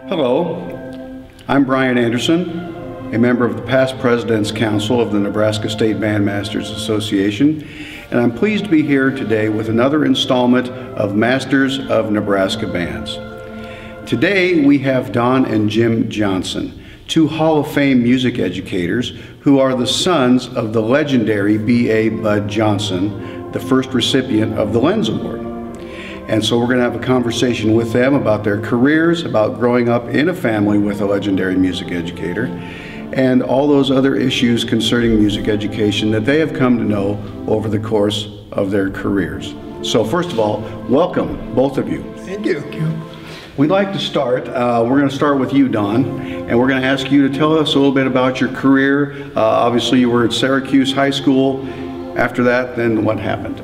Hello, I'm Brian Anderson, a member of the Past President's Council of the Nebraska State Bandmasters Association, and I'm pleased to be here today with another installment of Masters of Nebraska Bands. Today we have Don and Jim Johnson, two Hall of Fame music educators who are the sons of the legendary B.A. Bud Johnson, the first recipient of the Lenz Award. And so we're going to have a conversation with them about their careers, about growing up in a family with a legendary music educator, and all those other issues concerning music education that they have come to know over the course of their careers. So first of all, welcome, both of you. Thank you. Thank you. We'd like to start, we're going to start with you, Don, and we're going to ask you to tell us a little bit about your career. Obviously you were at Syracuse High School. After that, then what happened?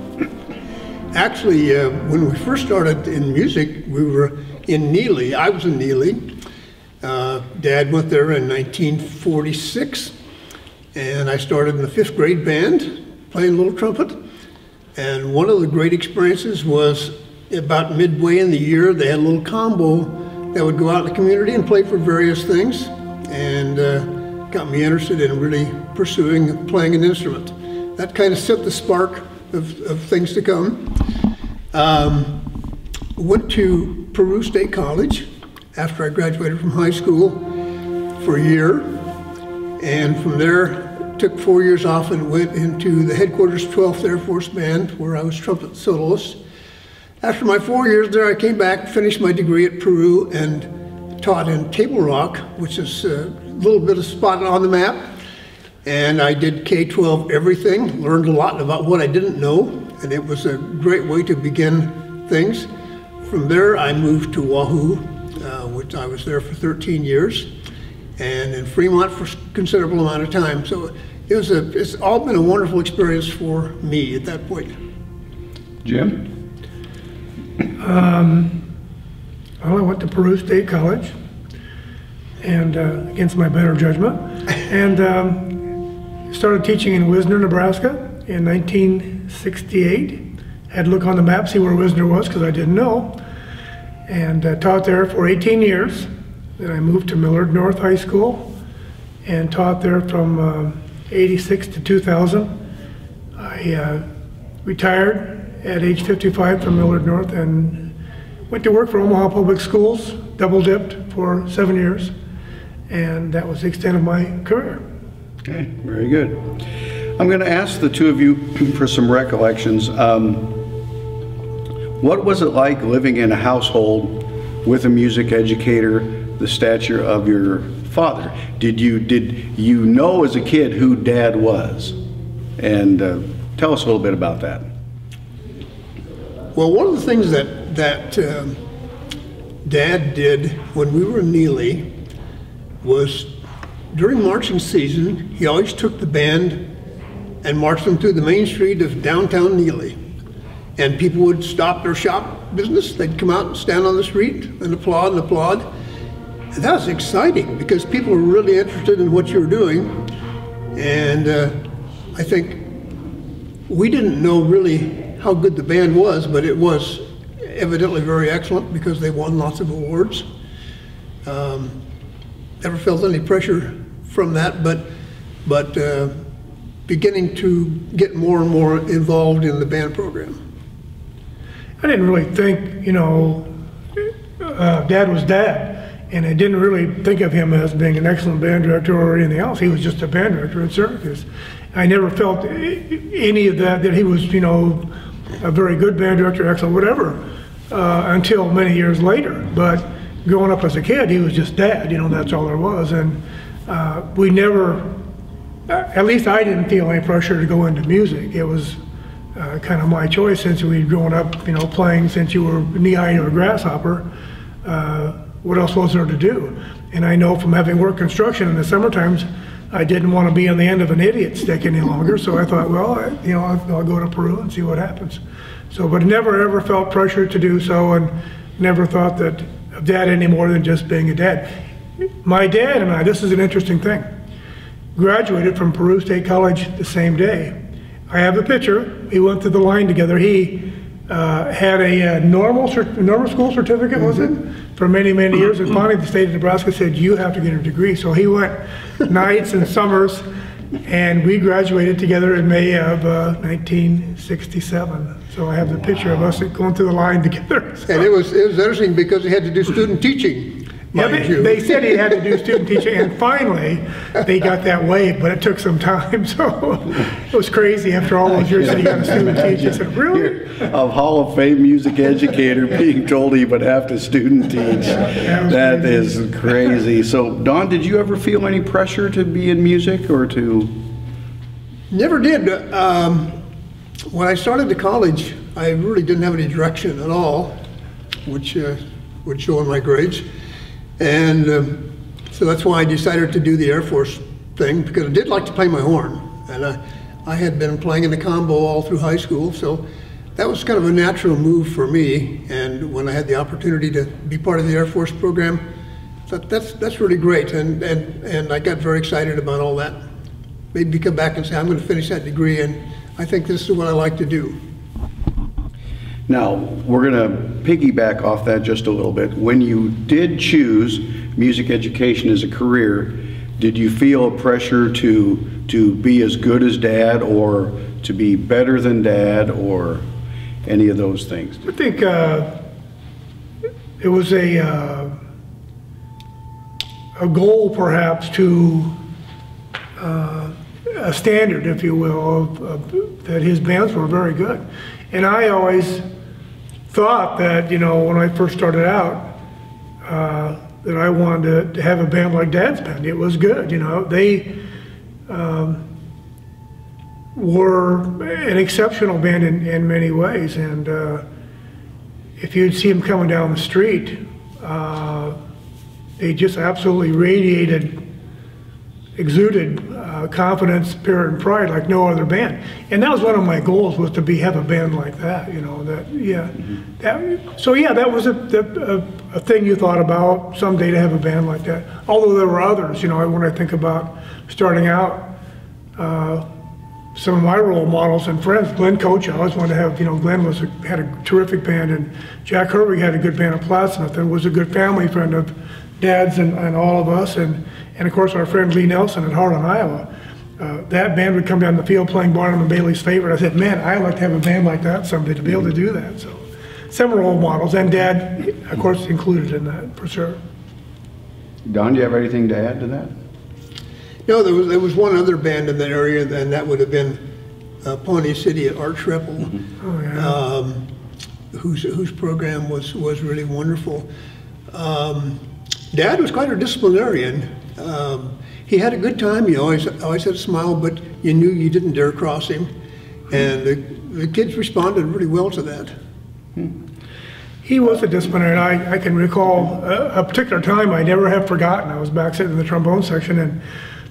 Actually, when we first started in music, we were in Neely. I was in Neely. Dad went there in 1946, and I started in the 5th grade band, playing a little trumpet. And one of the great experiences was about midway in the year, they had a little combo that would go out in the community and play for various things, and got me interested in really pursuing playing an instrument. That kind of set the spark of things to come. Went to Peru State College after I graduated from high school for a year, and from there took 4 years off and went into the headquarters 12th Air Force Band, where I was trumpet soloist. After my 4 years there, I came back, finished my degree at Peru, and taught in Table Rock, which is a little bit of spot on the map. And I did K-12 everything, learned a lot about what I didn't know, and it was a great way to begin things. From there, I moved to Wahoo, which I was there for 13 years, and in Fremont for a considerable amount of time. So it's all been a wonderful experience for me at that point. Jim? Well, I went to Peru State College, and against my better judgment, and started teaching in Wisner, Nebraska in 1968. Had to look on the map, see where Wisner was, because I didn't know. And taught there for 18 years. Then I moved to Millard North High School and taught there from 86 to 2000. I retired at age 55 from Millard North and went to work for Omaha Public Schools, double dipped for 7 years. And that was the extent of my career. Okay, very good. I'm going to ask the two of you for some recollections. What was it like living in a household with a music educator the stature of your father? Did you know as a kid who Dad was? And tell us a little bit about that. Well, one of the things that Dad did when we were in Neely was during marching season, he always took the band and marched them through the main street of downtown Neely. And people would stop their shop business. They'd come out and stand on the street and applaud and applaud. And that was exciting because people were really interested in what you were doing. And I think we didn't know really how good the band was, but it was evidently very excellent because they won lots of awards. Never felt any pressure from that, but beginning to get more and more involved in the band program. I didn't really think, you know, Dad was Dad, and I didn't really think of him as being an excellent band director or anything else. He was just a band director in Syracuse. I never felt any of that he was, you know, a very good band director, excellent, whatever, until many years later. But growing up as a kid, he was just Dad, you know, that's all there was. And we never, at least I didn't feel any pressure to go into music. It was kind of my choice since we'd grown up, you know, playing since you were knee-high to a grasshopper. What else was there to do? And I know from having worked construction in the summer times, I didn't want to be on the end of an idiot stick any longer. So I thought, well, you know, I'll go to Peru and see what happens. So, but never ever felt pressure to do so, and never thought that of Dad any more than just being a dad. My dad and I, this is an interesting thing, graduated from Peru State College the same day. I have a picture. We went through the line together. He had a normal school certificate, was it? For many, many years. And finally the state of Nebraska said, you have to get a degree. So he went nights and summers, and we graduated together in May of 1967. So I have the picture of us going through the line together. So. And it was interesting because he had to do student teaching. Yeah, they said he had to do student teaching, and finally they got that waived, but it took some time. So it was crazy after all those years that he got a student teacher. I said, really? A Hall of Fame music educator being told he would have to student teach. That is crazy. So, Don, did you ever feel any pressure to be in music or to? Never did. When I started to college, I really didn't have any direction at all, which would show in my grades. And so that's why I decided to do the Air Force thing, because I did like to play my horn. And I had been playing in the combo all through high school, so that was kind of a natural move for me. And when I had the opportunity to be part of the Air Force program, that's really great. And I got very excited about all that. Made me come back and say, I'm going to finish that degree, and I think this is what I like to do. Now, we're going to piggyback off that just a little bit. When you did choose music education as a career, did you feel a pressure to be as good as Dad, or to be better than Dad, or any of those things? I think it was a goal, perhaps, to a standard, if you will, that his bands were very good. And I always thought that, you know, when I first started out, that I wanted to have a band like Dad's band. It was good, you know. They were an exceptional band in many ways, and if you'd see them coming down the street, they just absolutely exuded confidence, spirit, and pride like no other band. And that was one of my goals, was to have a band like that, you know, that was a thing you thought about someday, to have a band like that. Although there were others, you know, when I think about starting out, some of my role models and friends, Glenn Coach, I always wanted to have, you know, Glenn had a terrific band, and Jack Herwig had a good band of Plattsmouth, and was a good family friend of Dad's and all of us, and of course our friend Lee Nelson at Harlan, Iowa. That band would come down the field playing Barnum and Bailey's Favorite. I said, man, I'd like to have a band like that someday, to be able to do that. So some role models, and Dad, of course, included in that, for sure. Don, do you have anything to add to that? No, there was one other band in that area, and that would have been Pawnee City at Arch Reppel, whose program was really wonderful. Dad was quite a disciplinarian. He had a good time. He always had a smile, but you knew you didn't dare cross him. And the kids responded really well to that. He was a disciplinarian. I can recall a particular time I never have forgotten. I was back sitting in the trombone section, and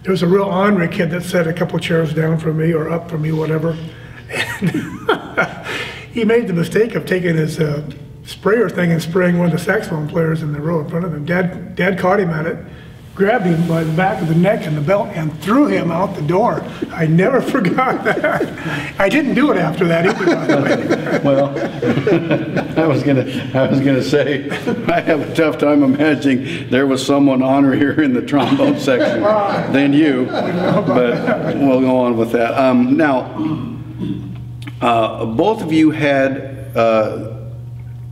there was a real ornery kid that sat a couple chairs down from me, or up from me, whatever. And he made the mistake of taking his sprayer thing and spraying one of the saxophone players in the row in front of him. Dad caught him at it, grabbed him by the back of the neck and the belt, and threw him out the door. I never forgot that. I didn't do it after that either, by the way. Well, I was gonna say, I have a tough time imagining there was someone honorier in the trombone section than you, but we'll go on with that. Now, both of you had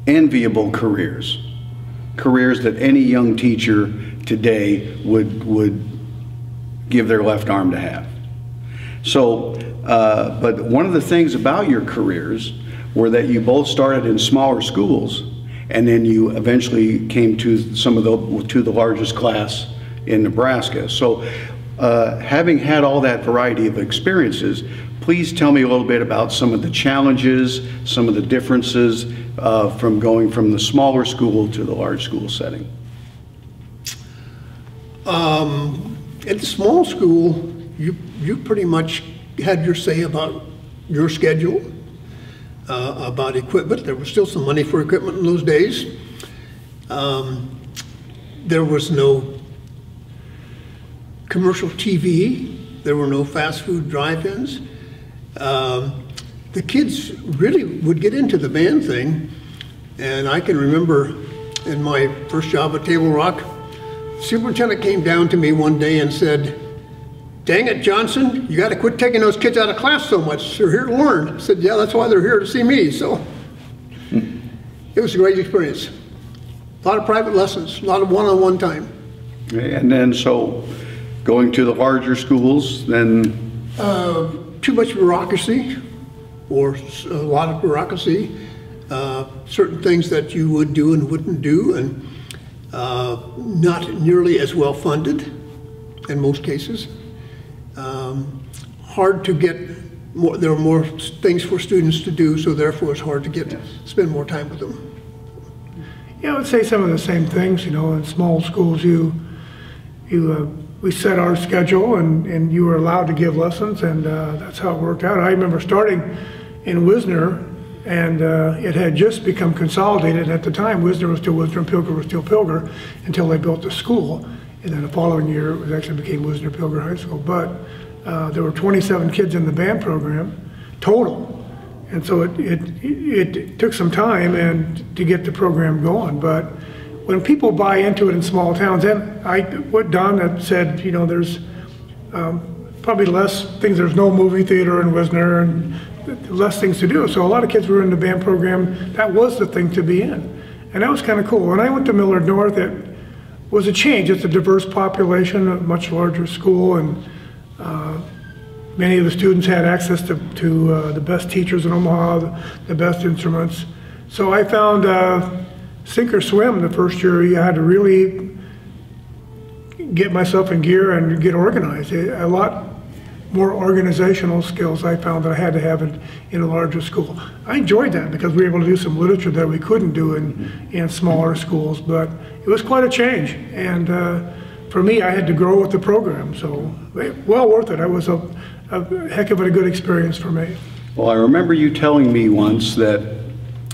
enviable careers that any young teacher today would give their left arm to have. So, but one of the things about your careers were that you both started in smaller schools, and then you eventually came to the largest class in Nebraska. So, having had all that variety of experiences, please tell me a little bit about some of the challenges, some of the differences from going from the smaller school to the large school setting. At the small school, you pretty much had your say about your schedule, about equipment. There was still some money for equipment in those days. There was no commercial TV. There were no fast food drive-ins. the kids really would get into the band thing. And I can remember in my first job at Table Rock, the superintendent came down to me one day and said, "Dang it, Johnson, you got to quit taking those kids out of class so much. They're here to learn." I said, "Yeah, that's why they're here to see me." So it was a great experience. A lot of private lessons, a lot of one-on-one time. And then, so going to the larger schools, then? Too much bureaucracy, or a lot of bureaucracy. Certain things that you would do and wouldn't do, and not nearly as well funded in most cases. Hard to get more, there are more things for students to do, so therefore it's hard to spend more time with them. Yeah, I would say some of the same things. You know, in small schools, we set our schedule, and you were allowed to give lessons, and that's how it worked out. I remember starting in Wisner, and it had just become consolidated at the time. Wisner was still Wisner, and Pilger was still Pilger, until they built the school. And then the following year, it actually became Wisner Pilger High School. But there were 27 kids in the band program total. And so it took some time to get the program going. But when people buy into it in small towns, and what Don had said, you know, there's probably less things. There's no movie theater in Wisner, and less things to do. So a lot of kids were in the band program. That was the thing to be in. And that was kind of cool. When I went to Millard North, it was a change. It's a diverse population, a much larger school, and many of the students had access to the best teachers in Omaha, the best instruments. So I found sink or swim the first year. You had to really get myself in gear and get organized. A lot more organizational skills I found that I had to have in a larger school. I enjoyed that because we were able to do some literature that we couldn't do in smaller schools, but it was quite a change. And for me, I had to grow with the program, so well worth it. It was a heck of a good experience for me. Well, I remember you telling me once that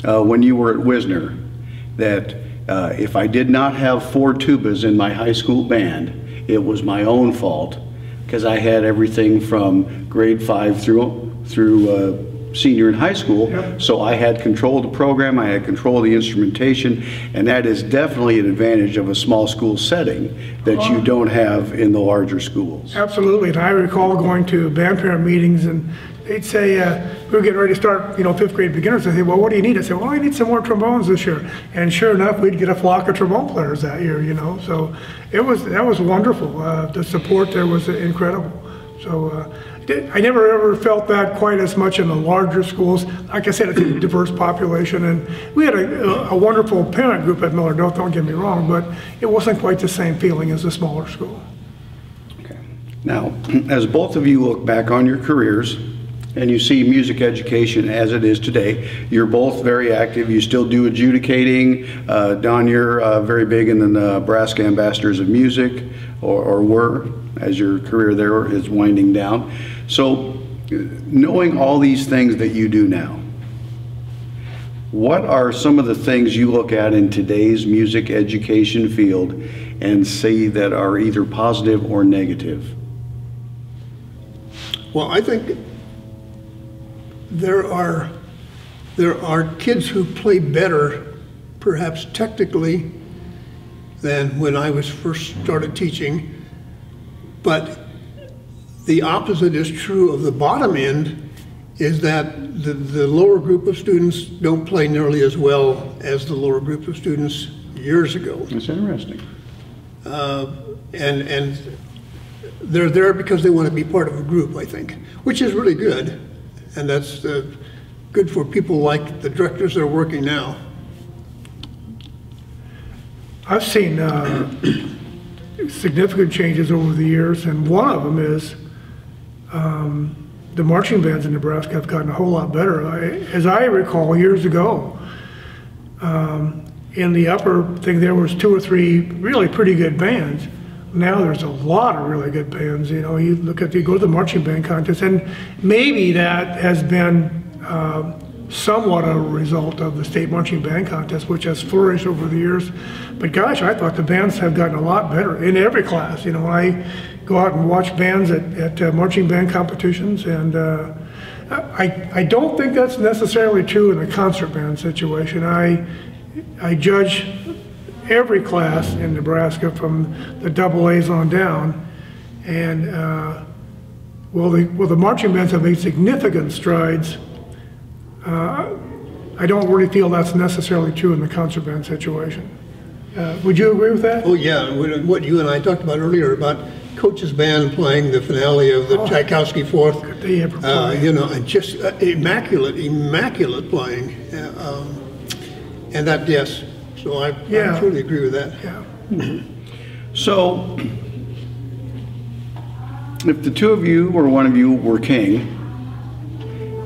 when you were at Wisner, that if I did not have 4 tubas in my high school band, it was my own fault, because I had everything from grade 5 through senior in high school. Yep. So I had control of the program, I had control of the instrumentation, and that is definitely an advantage of a small school setting that you don't have in the larger schools. Absolutely, and I recall going to band parent meetings, and they'd say, we were getting ready to start, 5th grade beginners. I'd say, well, what do you need? I said, well, I need some more trombones this year. And sure enough, we'd get a flock of trombone players that year, So that was wonderful. The support there was incredible. So I never ever felt that quite as much in the larger schools. Like I said, it's a diverse population, and we had a wonderful parent group at Millard North, don't get me wrong, but it wasn't quite the same feeling as a smaller school. Okay. Now, as both of you look back on your careers, and you see music education as it is today, you're both very active. You still do adjudicating. Don, you're very big in the Nebraska Ambassadors of Music, or were, as your career there is winding down. So, knowing all these things that you do now, what are some of the things you look at in today's music education field and see that are either positive or negative? Well, I think there are kids who play better, perhaps technically, than when I was first started teaching, but the opposite is true of the bottom end, is that the lower group of students don't play nearly as well as the lower group of students years ago. That's interesting. And they're there because they want to be part of a group, I think, which is really good. And that's good for people like the directors that are working now. I've seen significant changes over the years, and one of them is the marching bands in Nebraska have gotten a whole lot better. As I recall, years ago, in the upper thing there was 2 or 3 really pretty good bands. Now there's a lot of really good bands. You go to the marching band contest, and maybe that has been somewhat a result of the state marching band contest, which has flourished over the years. But gosh, I thought the bands have gotten a lot better in every class. When I go out and watch bands at marching band competitions, and I don't think that's necessarily true in the concert band situation. I judge every class in Nebraska from the AA's on down, and well, the marching bands have made significant strides. I don't really feel that's necessarily true in the concert band situation. Would you agree with that? Oh yeah, what you and I talked about earlier about Coach's band playing the finale of the Tchaikovsky Fourth. Could they ever play? You know, and just immaculate playing, and that, yes. So I truly agree with that. Yeah. So, if the two of you or one of you were king,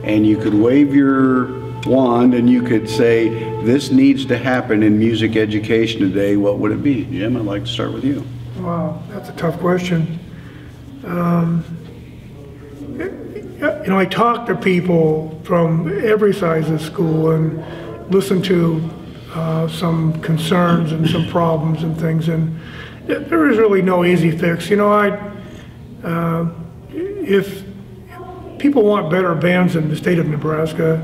and you could wave your wand and you could say, this needs to happen in music education today, what would it be? Jim, I'd like to start with you. Wow, that's a tough question. You know, I talk to people from every size of school and listen to some concerns and some problems and things, and there is really no easy fix. You know, if people want better bands in the state of Nebraska,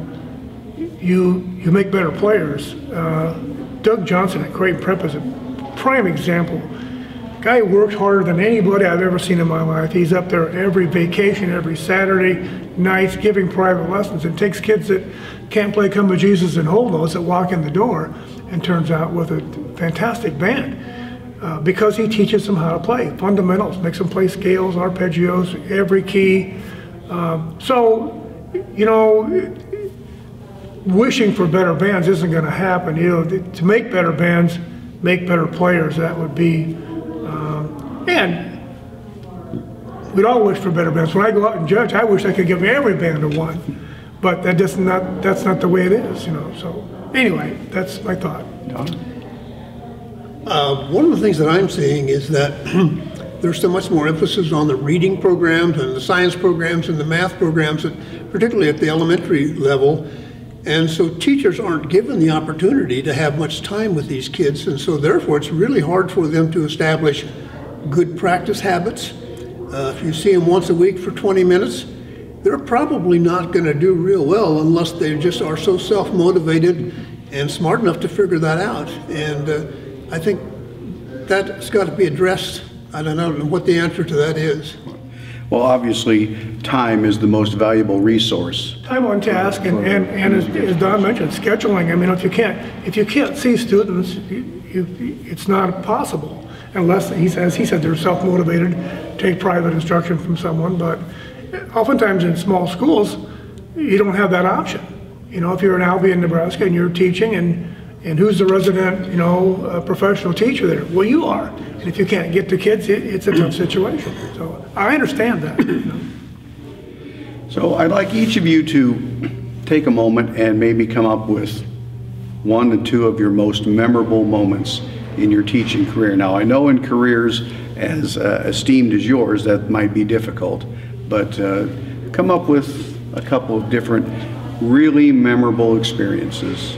you make better players. Doug Johnson at Creighton Prep is a prime example. Guy works harder than anybody I've ever seen in my life. He's up there every vacation, every Saturday nights, giving private lessons, and takes kids that can't play Come to Jesus and Hold Notes that walk in the door and turns out with a fantastic band because he teaches them how to play fundamentals, makes them play scales, arpeggios, every key. So, you know, wishing for better bands isn't going to happen. You know, to make better bands, make better players. That would be. And we'd all wish for better bands. When I go out and judge, I wish I could give every band a 1, but that's not the way it is, you know. So anyway, that's my thought. One of the things that I'm seeing is that there's so much more emphasis on the reading programs and the science programs and the math programs, particularly at the elementary level. And so teachers aren't given the opportunity to have much time with these kids, and so therefore it's really hard for them to establish good practice habits. If you see them once a week for 20 minutes, they're probably not going to do real well unless they just are so self-motivated and smart enough to figure that out. And I think that's got to be addressed. I don't know what the answer to that is. Well, obviously, time is the most valuable resource. Time on task, and as Don mentioned, scheduling. I mean, if you can't see students, it's not possible unless he said they're self-motivated, take private instruction from someone. But oftentimes in small schools, you don't have that option. You know, if you're in Albion, Nebraska, and you're teaching, and who's the resident, you know, professional teacher there? Well, you are. And if you can't get to kids, it's a tough situation. So I understand that. You know. So I'd like each of you to take a moment and maybe come up with 1 to 2 of your most memorable moments in your teaching career. Now, I know in careers as esteemed as yours, that might be difficult, but come up with a couple of different really memorable experiences.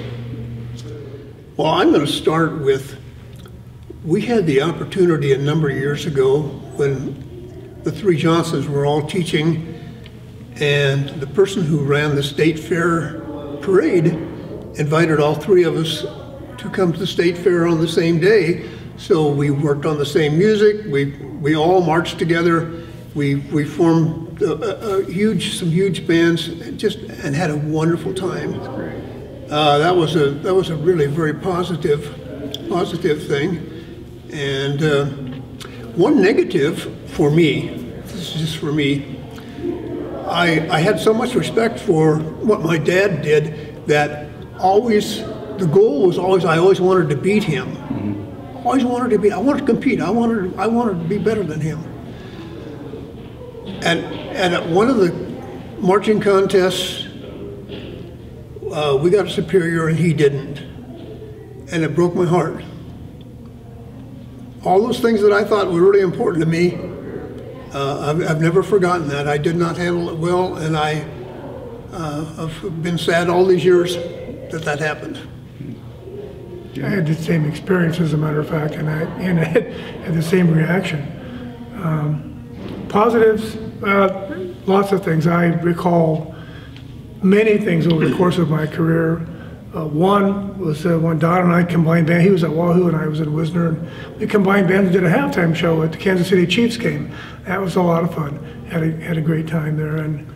Well, I'm going to start with, we had the opportunity a number of years ago when the 3 Johnsons were all teaching, and the person who ran the state fair parade invited all 3 of us to come to the state fair on the same day. So we worked on the same music, we all marched together, we formed some huge bands, and had a wonderful time. That's great. That was a really very positive thing. And one negative for me, this is just for me, I had so much respect for what my dad did that the goal was always, I always wanted to beat him. Mm-hmm. I wanted to compete. I wanted to be better than him. And at one of the marching contests, we got a superior and he didn't. And it broke my heart. All those things that I thought were really important to me, I've never forgotten that. I did not handle it well, and I've been sad all these years that happened. I had the same experience, as a matter of fact, and I had the same reaction. Positives, lots of things. I recall many things over the course of my career. One was when Don and I combined band. He was at Wahoo and I was at Wisner. And we combined bands and did a halftime show at the Kansas City Chiefs game. That was a lot of fun. Had a great time there. And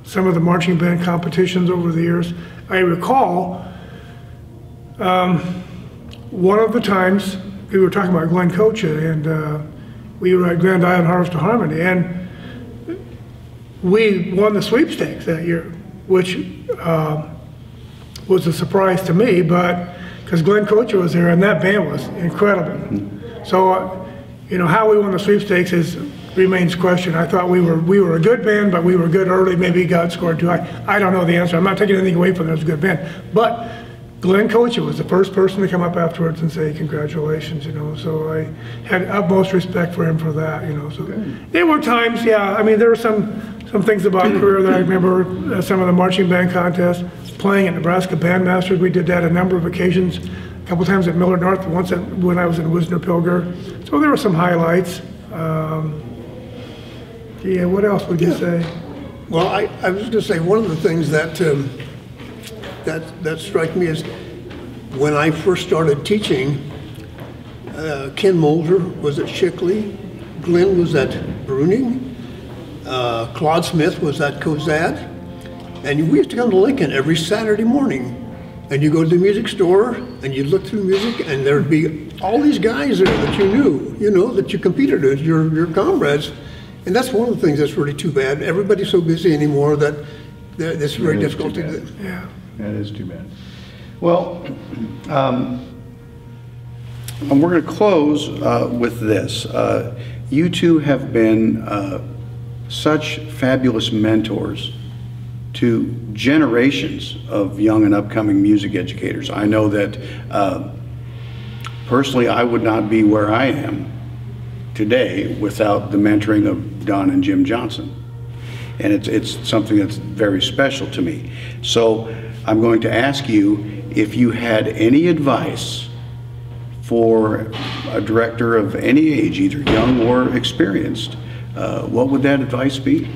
some of the marching band competitions over the years. I recall one of the times we were talking about Glenn Kocha, and we were at Grand Island Harvest of Harmony, and we won the sweepstakes that year, which was a surprise to me, but because Glenn Kocha was there and that band was incredible. So, you know, how we won the sweepstakes remains question. I thought we were a good band, but we were good early. Maybe God scored too high. I don't know the answer. I'm not taking anything away from them. It was a good band, but Glenn Kocha was the first person to come up afterwards and say congratulations, you know, so I had utmost respect for him for that, you know. So there were times, yeah, I mean, there were some things about career that I remember, some of the marching band contests, playing at Nebraska Bandmasters. We did that a number of occasions, a couple times at Millard North, once when I was in Wisner Pilger. So there were some highlights. Yeah, what else would you say? Well, I was going to say one of the things that that strike me is when I first started teaching, Ken Mulder was at Shickley, Glenn was at Bruning, Claude Smith was at Cozad, and we used to come to Lincoln every Saturday morning. And you go to the music store and you look through music and there'd be all these guys there that you knew, you know, that you competed with, your comrades. And that's one of the things that's really too bad. Everybody's so busy anymore that it's very difficult to do. Yeah. That is too bad. Well, and we're going to close with this. You two have been such fabulous mentors to generations of young and upcoming music educators. I know that personally I would not be where I am today without the mentoring of Don and Jim Johnson. And it's something that's very special to me. So I'm going to ask you if you had any advice for a director of any age, either young or experienced, what would that advice be?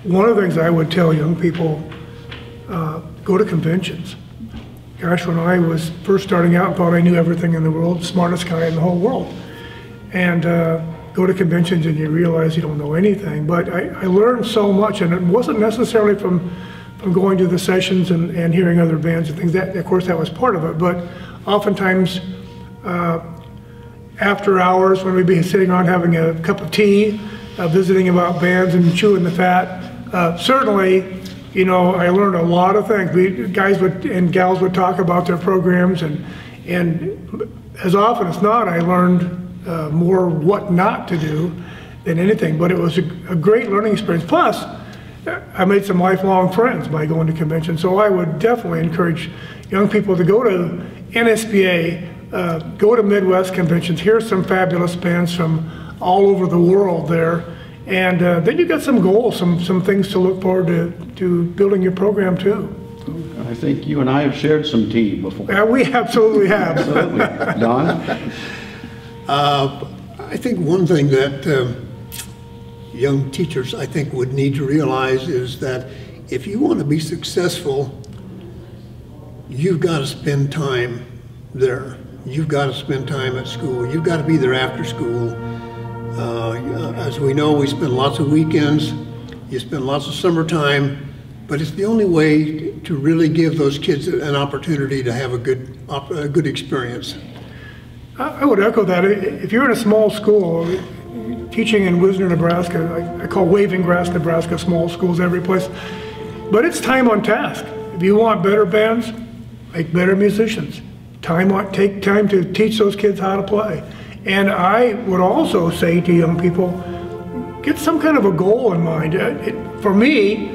One of the things I would tell young people, go to conventions. Gosh, when I was first starting out and thought I knew everything in the world, smartest guy in the whole world. And go to conventions and you realize you don't know anything. But I learned so much, and it wasn't necessarily from going to the sessions and hearing other bands and things. That, of course, that was part of it. But oftentimes, after hours, when we'd be sitting around having a cup of tea, visiting about bands and chewing the fat, certainly, you know, I learned a lot of things. Guys and gals would talk about their programs, and as often as not, I learned more what not to do than anything. But it was a great learning experience. Plus, I made some lifelong friends by going to conventions. So I would definitely encourage young people to go to NSBA, go to Midwest conventions, hear some fabulous bands from all over the world there. And then you've got some goals, some things to look forward to building your program too. I think you and I have shared some tea before. Yeah, we absolutely have. Absolutely. Don? I think one thing that young teachers, I think, would need to realize is that if you want to be successful, you've got to spend time there. You've got to spend time at school. You've got to be there after school. As we know, we spend lots of weekends, you spend lots of summertime, but it's the only way to really give those kids an opportunity to have a good experience. I would echo that. If you're in a small school, teaching in Wisner, Nebraska, I call Waving Grass, Nebraska, small schools every place, but it's time on task. If you want better bands, make better musicians. Take time to teach those kids how to play. And I would also say to young people, get some kind of a goal in mind. For me,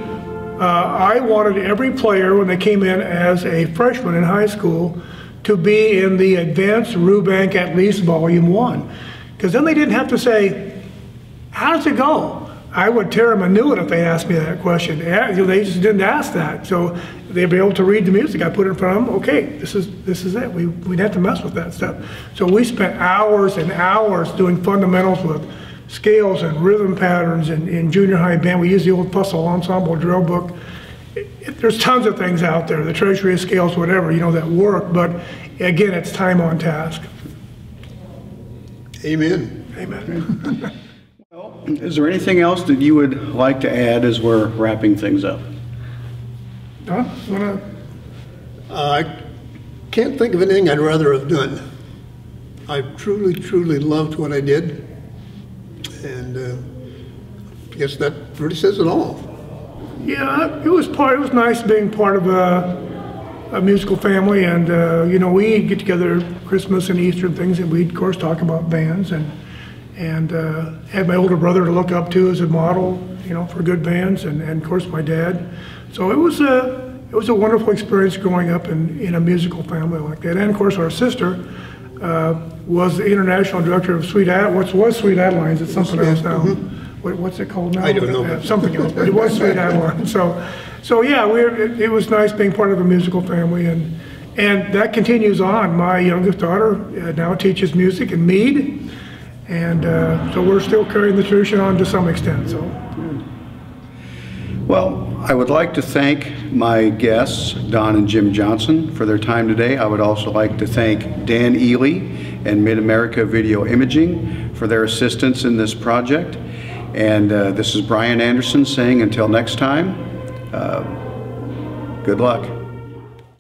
I wanted every player when they came in as a freshman in high school to be in the advanced Rubank at least volume 1. Because then they didn't have to say, how does it go? I would tear them a new one if they asked me that question. They just didn't ask that. So they'd be able to read the music I put in front of them. Okay, this is it. We'd have to mess with that stuff. So we spent hours and hours doing fundamentals with scales and rhythm patterns in junior high band. We use the old Fussell Ensemble drill book. There's tons of things out there, the treasury of scales, whatever, that work, but again, it's time on task. Amen. Amen. Well, is there anything else that you would like to add as we're wrapping things up? Huh? I can't think of anything I'd rather have done. I truly, truly loved what I did, and I guess that really says it all. Yeah, it was nice being part of a musical family, and we get together Christmas and Easter and things, and we'd of course talk about bands, and had my older brother to look up to as a model, for good bands, and of course my dad. So it was a wonderful experience growing up in a musical family like that. And of course our sister was the international director of Sweet Adeline's. It's something else now. Mm-hmm. What's it called now? I don't know. Something else, but it was Sweet Adeline. So yeah, it was nice being part of a musical family, and that continues on. My youngest daughter now teaches music in Meade, and so we're still carrying the tradition on to some extent. So. Well, I would like to thank my guests, Don and Jim Johnson, for their time today. I would also like to thank Dan Ely and Mid-America Video Imaging for their assistance in this project. And this is Brian Anderson saying until next time, good luck.